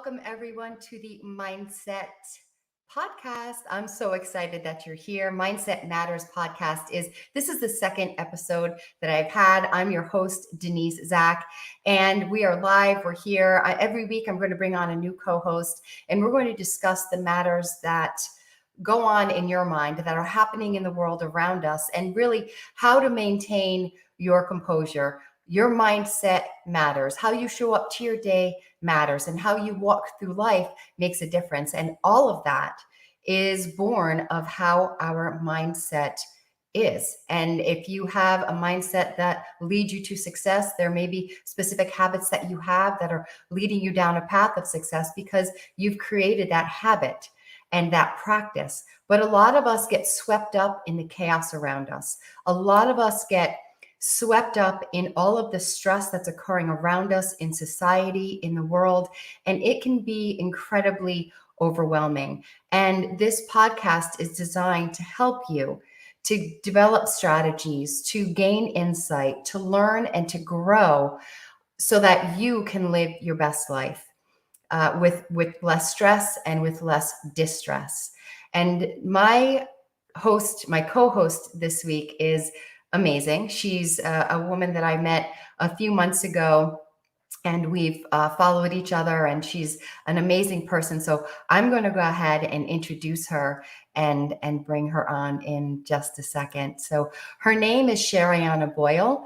welcome everyone to the Mindset podcast. I'm so excited that you're here. Mindset Matters podcast this is the second episode that I've had. I'm your host, Denise, Zack, and we are live. We're here. Every week I'm going to bring on a new co-host, and we're going to discuss the matters that go on in your mind that are happening in the world around us, and really how to maintain your composure. Your mindset matters. How you show up to your day matters, and how you walk through life makes a difference. And all of that is born of how our mindset is. And if you have a mindset that leads you to success, there may be specific habits that you have that are leading you down a path of success because you've created that habit and that practice. But a lot of us get swept up in the chaos around us. A lot of us get swept up in all of the stress that's occurring around us in society, in the world, and it can be incredibly overwhelming. And this podcast is designed to help you to develop strategies, to gain insight, to learn and to grow so that you can live your best life with less stress and with less distress. And my co-host this week is amazing. She's a woman that I met a few months ago, and we've followed each other, and she's an amazing person. So I'm going to go ahead and introduce her and bring her on in just a second. So her name is Shariana Boyle.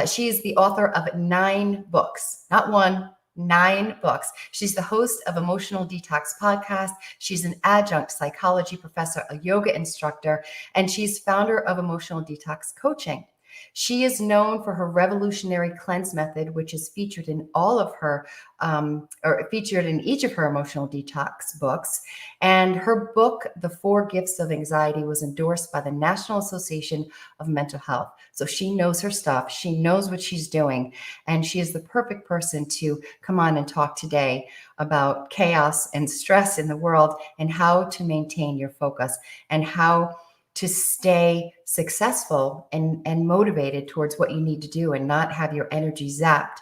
She is the author of 9 books, not one, 9 books. She's the host of Emotional Detox podcast. She's an adjunct psychology professor, a yoga instructor, and she's founder of Emotional Detox Coaching. She is known for her revolutionary cleanse method, which is featured in all of her, or featured in each of her emotional detox books. And her book, The 4 Gifts of Anxiety, was endorsed by the National Association of Mental Health. So she knows her stuff. She knows what she's doing. And she is the perfect person to come on and talk today about chaos and stress in the world and how to maintain your focus and how to stay successful and motivated towards what you need to do and not have your energy zapped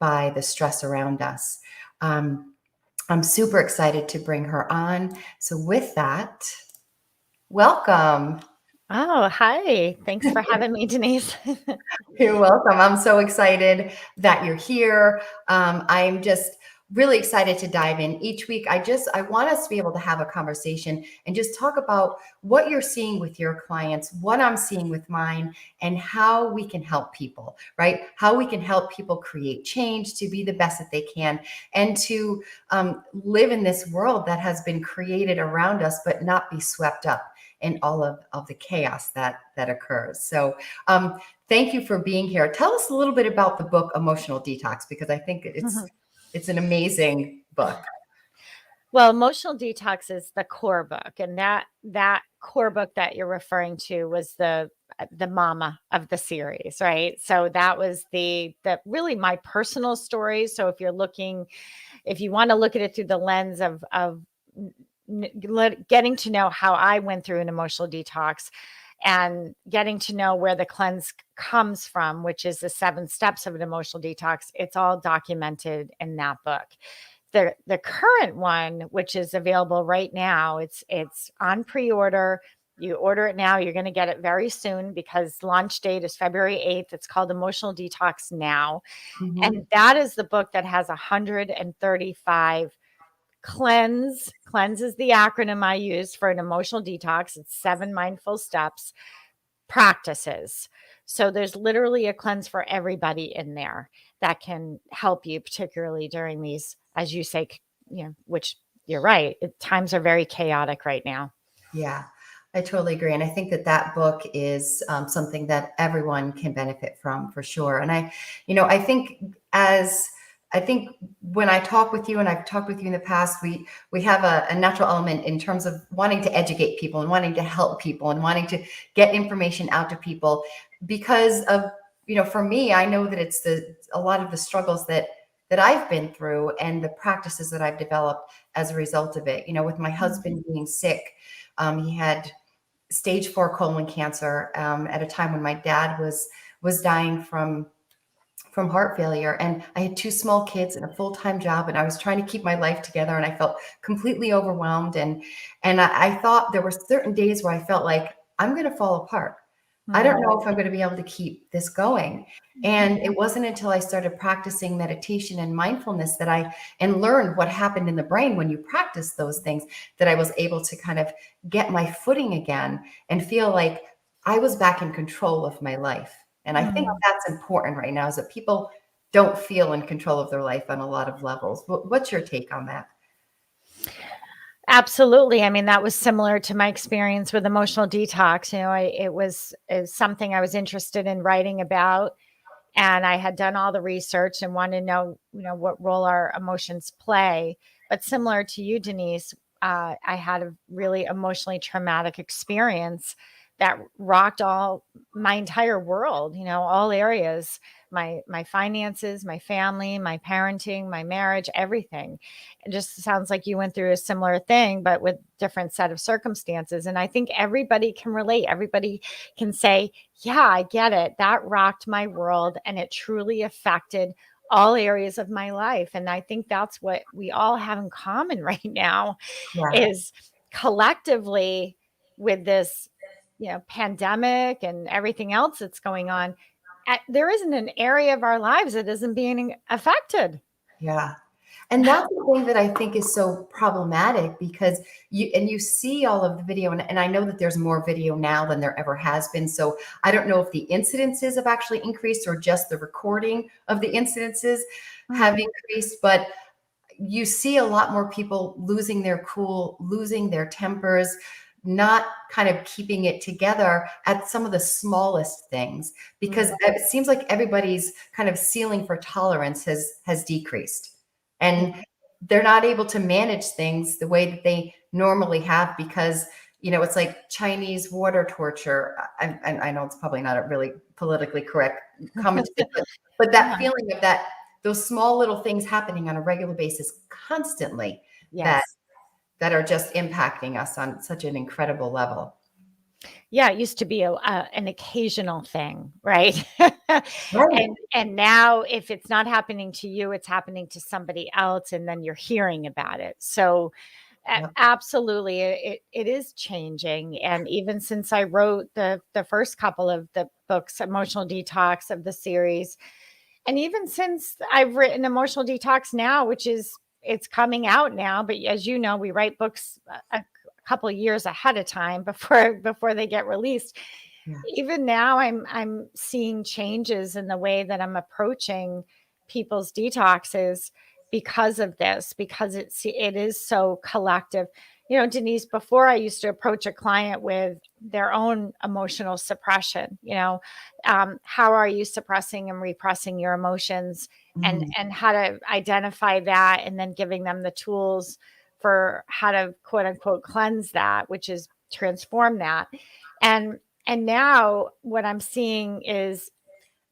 by the stress around us. I'm super excited to bring her on. So with that, welcome. Oh, hi. Thanks for having me, Denise. You're welcome. I'm so excited that you're here. I'm just really excited to dive in each week. I want us to be able to have a conversation and just talk about what you're seeing with your clients, what I'm seeing with mine, and how we can help people, right? How we can help people create change to be the best that they can and to live in this world that has been created around us, but not be swept up in all of the chaos that occurs. So thank you for being here. Tell us a little bit about the book Emotional Detox, because I think it's an amazing book. Well, Emotional Detox is the core book, and that core book that you're referring to was the mama of the series, right? So that was the really my personal story. So if you want to look at it through the lens of getting to know how I went through an emotional detox and getting to know where the cleanse comes from, which is the 7 steps of an emotional detox, it's all documented in that book. The current one, which is available right now, it's on pre-order. You order it now, you're going to get it very soon because launch date is February 8th. It's called Emotional Detox Now. Mm-hmm. And that is the book that has 135 cleanse is the acronym I use for an emotional detox. It's 7 mindful steps practices. So there's literally a cleanse for everybody in there that can help you, particularly during these, as you say, which you're right, times are very chaotic right now. Yeah, I totally agree. And I think that book is something that everyone can benefit from for sure. And I think when I talk with you, and I've talked with you in the past, we have a natural element in terms of wanting to educate people and wanting to help people and wanting to get information out to people because of, for me, I know that it's a lot of the struggles that I've been through and the practices that I've developed as a result of it. With my husband being sick, he had stage 4 colon cancer at a time when my dad was dying from from heart failure, and I had two small kids and a full-time job, and I was trying to keep my life together, and I felt completely overwhelmed. And I thought there were certain days where I felt like I'm going to fall apart. I don't know if I'm going to be able to keep this going. And it wasn't until I started practicing meditation and mindfulness that I and learned what happened in the brain when you practice those things, that I was able to kind of get my footing again and feel like I was back in control of my life. And I think Mm. that's important right now, is that people don't feel in control of their life on a lot of levels. What's your take on that? Absolutely. I mean, that was similar to my experience with emotional detox. It was something I was interested in writing about, and I had done all the research and wanted to know, what role our emotions play. But similar to you, Denise, I had a really emotionally traumatic experience that rocked all my entire world, all areas, my finances, my family, my parenting, my marriage, everything. It just sounds like you went through a similar thing, but with different set of circumstances. And I think everybody can relate. Everybody can say, yeah, I get it. That rocked my world and it truly affected all areas of my life. And I think that's what we all have in common right now Yeah. is collectively with this, pandemic and everything else that's going on, there isn't an area of our lives that isn't being affected. Yeah. And that's the thing that I think is so problematic, because you see all of the video, and I know that there's more video now than there ever has been. So I don't know if the incidences have actually increased or just the recording of the incidences have Mhm. increased, but you see a lot more people losing their cool, losing their tempers, not kind of keeping it together at some of the smallest things, because Mm. it seems like everybody's kind of ceiling for tolerance has decreased, and they're not able to manage things the way that they normally have, because it's like Chinese water torture. I know it's probably not a really politically correct comment to make, but that Yeah. feeling of that, those small little things happening on a regular basis constantly, that Yes. that are just impacting us on such an incredible level. Yeah, it used to be an occasional thing, right? Right. And now if it's not happening to you, it's happening to somebody else, and then you're hearing about it. So Yep. absolutely, it is changing. And even since I wrote the first couple of the books, Emotional Detox of the series, and even since I've written Emotional Detox now, which is it's coming out now, but as you know, we write books a couple of years ahead of time before they get released. Yeah. Even now I'm seeing changes in the way that I'm approaching people's detoxes because of this, because it is so collective. Denise, before I used to approach a client with their own emotional suppression, how are you suppressing and repressing your emotions, and Mm. how to identify that, and then giving them the tools for how to quote unquote cleanse that, which is transform that. And now what I'm seeing is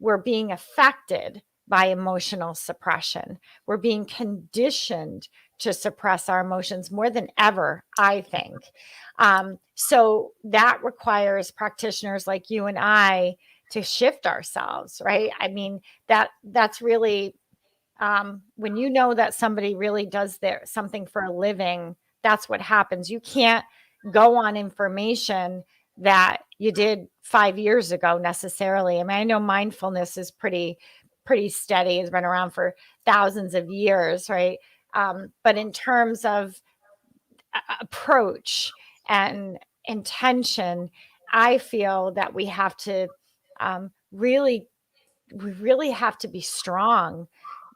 we're being affected by emotional suppression. We're being conditioned to suppress our emotions more than ever, I think. So that requires practitioners like you and I to shift ourselves, right? I mean, that's really when you know that somebody really does their something for a living, that's what happens. You can't go on information that you did 5 years ago necessarily. I mean, I know mindfulness is pretty steady. It's been around for thousands of years, right? But in terms of approach and intention, I feel that really we really have to be strong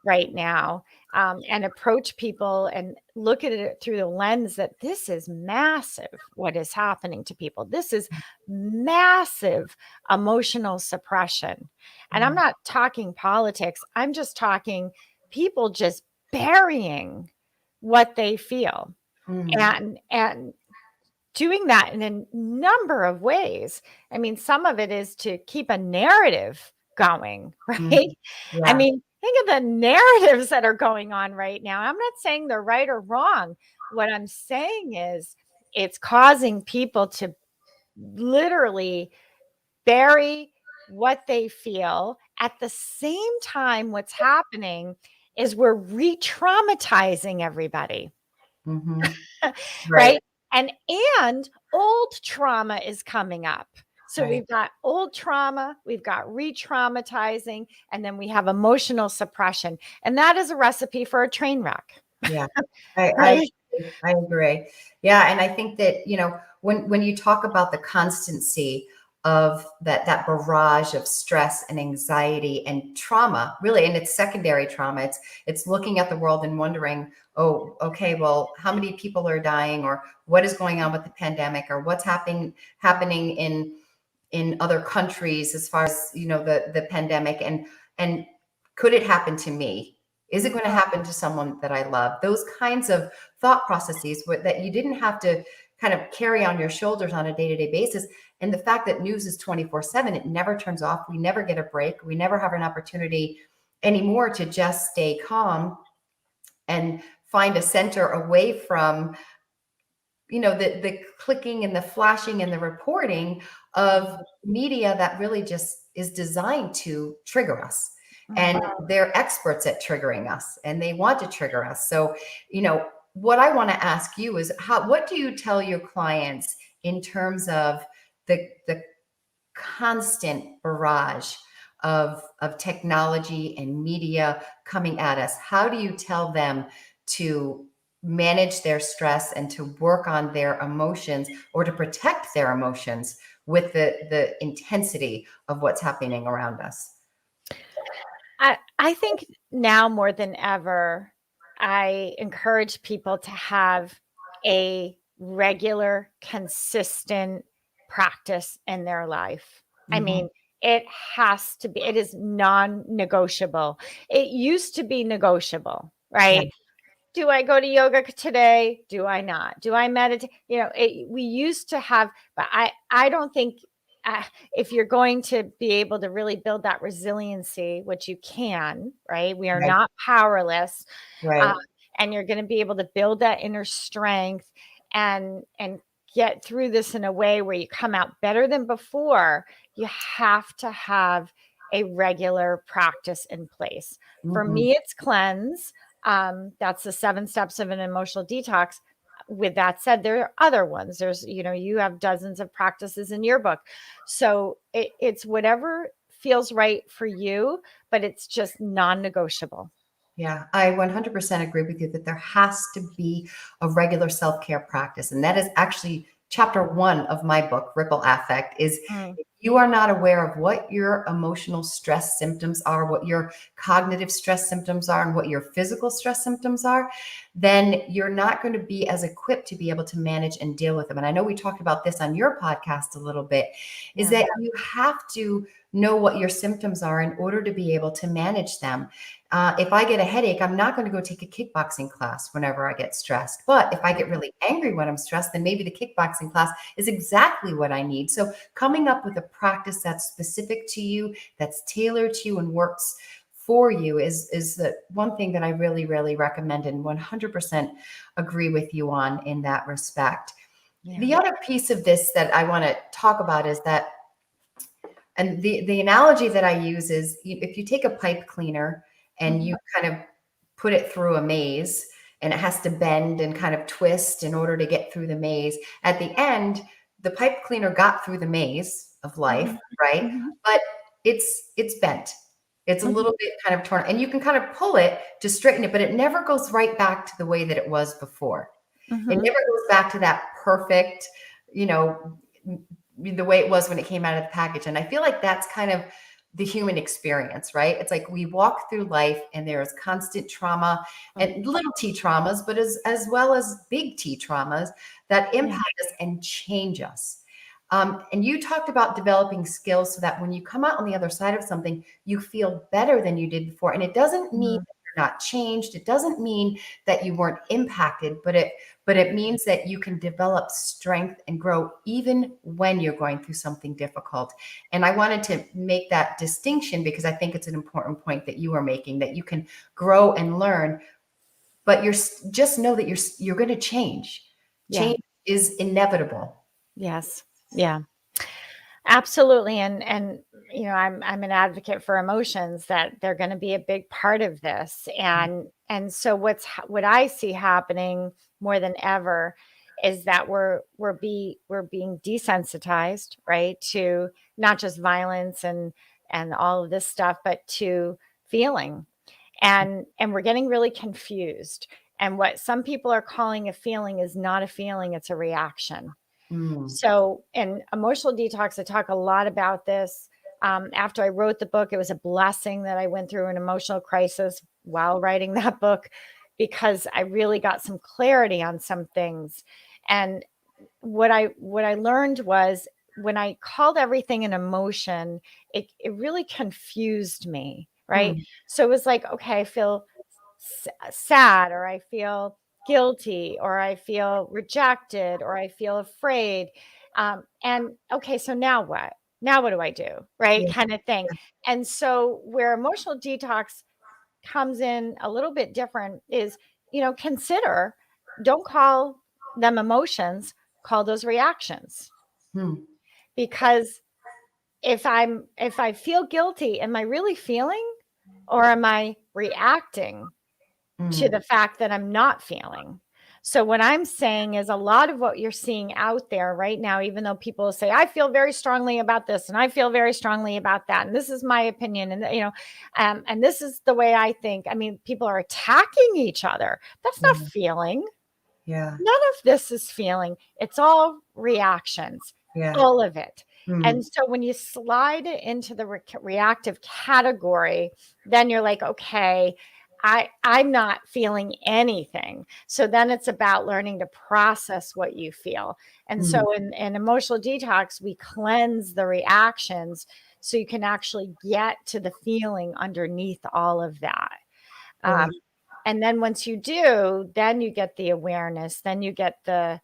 right now, and approach people and look at it through the lens that this is massive what is happening to people. This is massive emotional suppression. And I'm Mm. not talking politics, I'm just talking people just burying what they feel, Mm. and doing that in a number of ways. I mean, some of it is to keep a narrative going, Mm. right? I Yeah. mean, think of the narratives that are going on right now. I'm not saying they're right or wrong. What I'm saying is it's causing people to literally bury what they feel at the same time, what's happening is we're re-traumatizing everybody. Mhm. Right. Right? And old trauma is coming up. So Right. we've got old trauma, we've got re-traumatizing, and then we have emotional suppression. And that is a recipe for a train wreck. Yeah. I Right? I agree. Yeah, and I think that, when you talk about the constancy of that barrage of stress and anxiety and trauma, really, and it's secondary trauma. It's looking at the world and wondering, oh, okay, well, how many people are dying, or what is going on with the pandemic, or what's happening in other countries as far as, the pandemic, and could it happen to me? Is it going to happen to someone that I love? Those kinds of thought processes that you didn't have to kind of carry on your shoulders on a day-to-day basis. And the fact that news is 24/7, it never turns off. We never get a break. We never have an opportunity anymore to just stay calm and find a center away from, the clicking and the flashing and the reporting of media that really just is designed to trigger us. Mhm. And they're experts at triggering us, and they want to trigger us. So, what I want to ask you is, what do you tell your clients in terms of the constant barrage of technology and media coming at us? How do you tell them to manage their stress and to work on their emotions, or to protect their emotions with the intensity of what's happening around us? I think now more than ever, I encourage people to have a regular, consistent practice in their life. I Mhm. mean, it has to be, it is non negotiable. It used to be negotiable, Yeah. right? Do I go to yoga today? Do I not? Do I meditate? We used to have, but I don't think uh, if you're going to be able to really build that resiliency, which you can, right? We are Right. not powerless, uh, Right. and you're going to be able to build that inner strength and get through this in a way where you come out better than before. You have to have a regular practice in place. For Mhm. me, it's cleanse. That's the 7 steps of an emotional detox. With that said, there are other ones. You have dozens of practices in your book. So it's whatever feels right for you, but it's just non-negotiable. Yeah, I 100% agree with you that there has to be a regular self-care practice. And that is actually chapter 1 of my book, Ripple Affect, is Mm, if you are not aware of what your emotional stress symptoms are, what your cognitive stress symptoms are, and what your physical stress symptoms are, then you're not going to be as equipped to be able to manage and deal with them. And I know we talked about this on your podcast a little bit, is yeah. that you have to know what your symptoms are in order to be able to manage them. If I get a headache, I'm not going to go take a kickboxing class whenever I get stressed. But if I get really angry when I'm stressed, then maybe the kickboxing class is exactly what I need. So coming up with a practice that's specific to you, that's tailored to you and works for you is the one thing that I really, really recommend and 100% agree with you on in that respect. Yeah. The other piece of this that I want to talk about is that, and the analogy that I use is, if you take a pipe cleaner and Mhm. you kind of put it through a maze, and it has to bend and kind of twist in order to get through the maze. At the end, the pipe cleaner got through the maze of life, Mhm. right? Mhm. But it's bent. It's a Mhm. little bit kind of torn, and you can kind of pull it to straighten it, but it never goes right back to the way that it was before. It Mhm. never goes back to that perfect, you know, the way it was when it came out of the package. And I feel like that's kind of the human experience, right? It's like we walk through life and there is constant trauma Mhm. and little t traumas, but as well as big T traumas that Yeah. impact us and change us. And you talked about developing skills so that when you come out on the other side of something, you feel better than you did before. And it doesn't mean Mhm. that you're not changed. It doesn't mean that you weren't impacted, but it means that you can develop strength and grow even when you're going through something difficult. And I wanted to make that distinction because I think it's an important point that you are making, that you can grow and learn, but just know that you're going to change. Yeah. Change is inevitable. Yes. Yeah. Absolutely. And I'm an advocate for emotions, that they're going to be a big part of this. And so what I see happening more than ever is that we're being desensitized, right, to not just violence and all of this stuff, but to feeling. And we're getting really confused. And what some people are calling a feeling is not a feeling, it's a reaction. Mm, So, in Emotional Detox, I talk a lot about this. After I wrote the book, it was a blessing that I went through an emotional crisis while writing that book, because I really got some clarity on some things. And what I learned was, when I called everything an emotion, it really confused me, right? mm, So it was like, okay, I feel sad, or I feel guilty, or I feel rejected, or I feel afraid. And okay, so now what? Now what do I do? Right? yeah, Kind of thing. And so where emotional detox comes in a little bit different is, consider, don't call them emotions, call those reactions. mm, Because if I feel guilty, am I really feeling, or am I reacting to mm, the fact that I'm not feeling? So what I'm saying is, a lot of what you're seeing out there right now, even though people say, I feel very strongly about this and I feel very strongly about that, and this is my opinion, and this is the way I think. I mean, people are attacking each other. That's not yeah, feeling. yeah, None of this is feeling. It's all reactions, yeah, all of it. mm, And so when you slide it into the reactive category, then you're like, okay, I'm not feeling anything. So then it's about learning to process what you feel. And mm, so in emotional detox, we cleanse the reactions so you can actually get to the feeling underneath all of that. yeah, Um, and then once you do, then you get the awareness, then you get the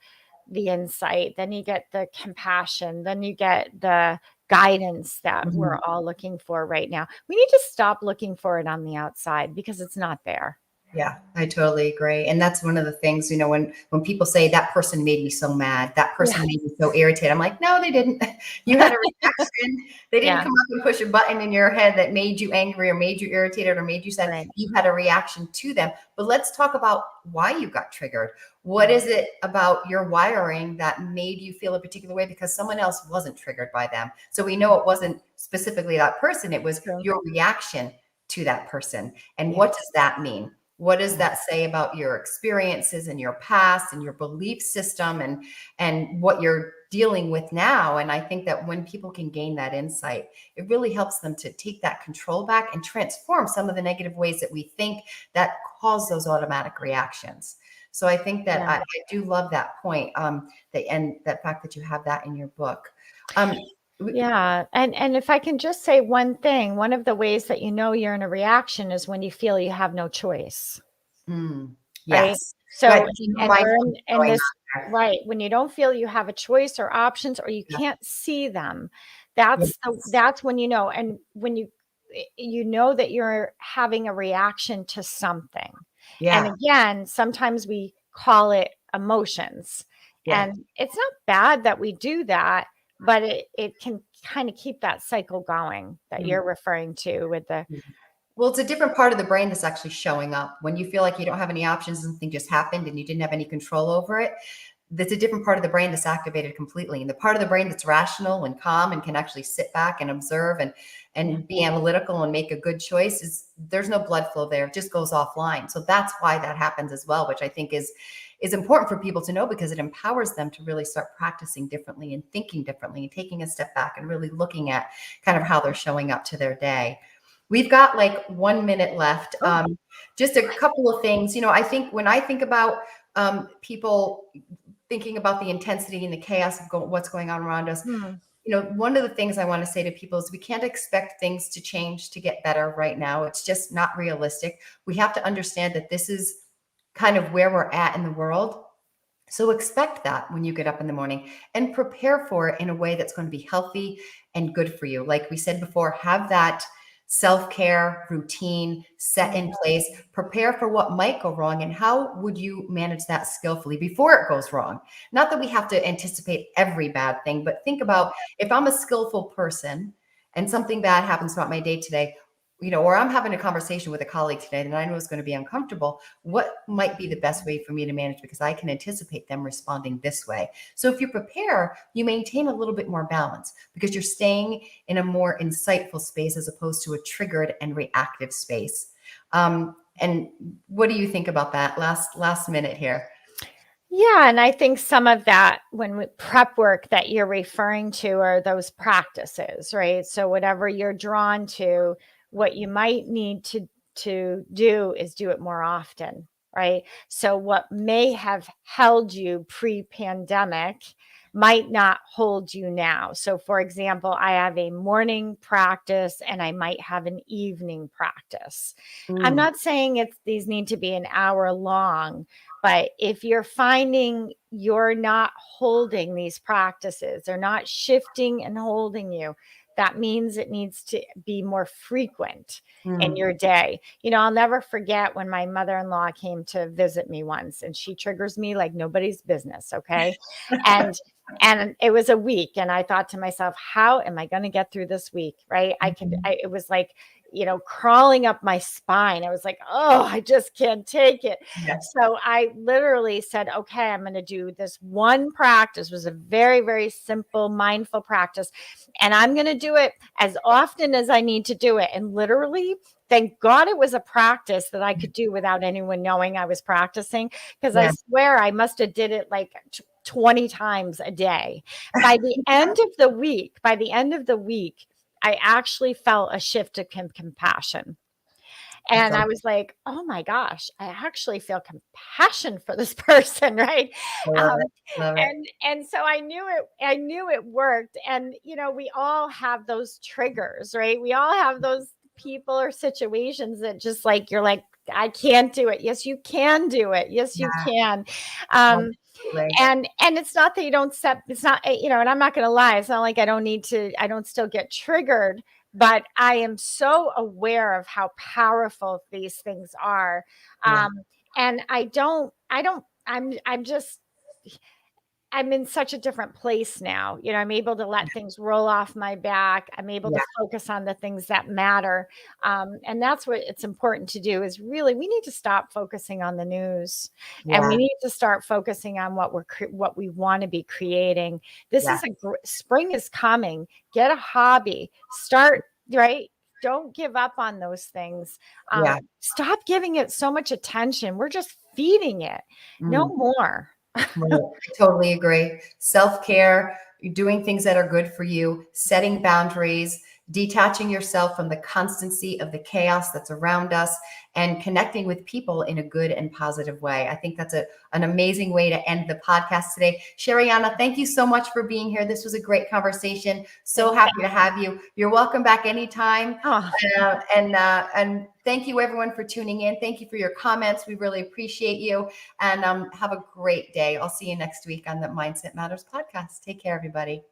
insight, then you get the compassion, then you get the guidance that we're mhm. all looking for right now. We need to stop looking for it on the outside, because it's not there. Yeah, I totally agree. And that's one of the things, when people say that person made me so mad, that person Yeah. made me so irritated. I'm like, no, they didn't. You had a reaction. They didn't Yeah. come up and push a button in your head that made you angry or made you irritated or made you sad. Right. You had a reaction to them. But let's talk about why you got triggered. What Yeah. is it about your wiring that made you feel a particular way because someone else wasn't triggered by them? So we know it wasn't specifically that person, it was True. your reaction to that person. And Yeah. what does that mean? What does Yeah. that say about your experiences and your past and your belief system and what you're dealing with now? And I think that when people can gain that insight, it really helps them to take that control back and transform some of the negative ways that we think that cause those automatic reactions. So I think that Yeah. I do love that point, and that fact that you have that in your book. Um, Yeah. And if I can just say one thing, one of the ways that you know you're in a reaction is when you feel you have no choice. mm, Right? yes, right. So, There's no and we're mindfulness in going this, on there. right, when you don't feel you have a choice or options, or you Yeah. can't see them, that's when you know. And when you know that you're having a reaction to something. And Yeah. again, sometimes we call it emotions. Yeah. And it's not bad that we do that, but it can kind of keep that cycle going that Mm. you're referring to with the Well, it's a different part of the brain that's actually showing up. When you feel like you don't have any options and something just happened and you didn't have any control over it, that's a different part of the brain that's activated completely. And the part of the brain that's rational and calm and can actually sit back and observe yeah. and be analytical and make a good choice is there's no blood flow there. It just goes offline. So that's why that happens as well, which I think is important for people to know because it empowers them to really start practicing differently and thinking differently and taking a step back and really looking at kind of how they're showing up to their day. We've got like 1 minute left. Oh. Just a couple of things. I think when I think about people thinking about the intensity and the chaos of what's going on around us, Hmm. one of the things I want to say to people is we can't expect things to change to get better right now. It's just not realistic. We have to understand that this is kind of where we're at in the world. So expect that when you get up in the morning and prepare for it in a way that's going to be healthy and good for you. Like we said before, have self-care, routine, set in place, prepare for what might go wrong, and how would you manage that skillfully before it goes wrong? Not that we have to anticipate every bad thing, but think about if I'm a skillful person and something bad happens throughout my day today, or I'm having a conversation with a colleague today that I know is going to be uncomfortable, what might be the best way for me to manage because I can anticipate them responding this way. So if you prepare, you maintain a little bit more balance because you're staying in a more insightful space as opposed to a triggered and reactive space. And what do you think about that? Last minute here. Yeah, and I think some of that prep work that you're referring to are those practices, right? So whatever you're drawn to, what you might need to do is do it more often, right? So what may have held you pre-pandemic might not hold you now. So for example, I have a morning practice and I might have an evening practice. I'm Mm, not saying these need to be an hour long, but if you're finding you're not holding these practices, they're not shifting and holding you, that means it needs to be more frequent in mm. your day. I'll never forget when my mother-in-law came to visit me once, and she triggers me like nobody's business, okay? And it was a week, and I thought to myself, how am I going to get through this week, right? It was like, crawling up my spine. I was like, oh, I just can't take it. Yeah, So I literally said, okay, I'm going to do this one practice. It was a very, very simple, mindful practice. And I'm going to do it as often as I need to do it. And literally, thank God it was a practice that I could do without anyone knowing I was practicing. Because I yeah, swear I must have did it like 20 times a day. By the end of the week, I actually felt a shift of compassion. that's And I awesome. was like, "Oh my gosh, I actually feel compassion for this person," right? I love Um, it. Love it. and so I knew it worked. And we all have those triggers, right? We all have those people or situations that just like you're like, "I can't do it." Yes, you can do it. Yes, you Yeah, can. Um, absolutely. and it's not that you don't set it's not and I'm not going to lie, it's not like I don't still get triggered, but I am so aware of how powerful these things are. Yeah, And I'm just I'm in such a different place now. I'm able to let things roll off my back. I'm able to yeah, focus on the things that matter. And that's what it's important to do is really, we need to stop focusing on the news, and we yeah, need to start focusing on what we want to be creating. This yeah, is spring is coming. Get a hobby, start, right? Don't give up on those things. yeah. Stop giving it so much attention. We're just feeding it. No Mm. more. Right. I totally agree. Self-care, doing things that are good for you, setting boundaries, detaching yourself from the constancy of the chaos that's around us, and connecting with people in a good and positive way. I think that's an amazing way to end the podcast today. Shariana, thank you so much for being here. This was a great conversation. So Thank happy to have you. You're welcome back anytime. Oh, And thank you everyone for tuning in. Thank you for your comments. We really appreciate you. And have a great day. I'll see you next week on the Mindset Matters podcast. Take care, everybody.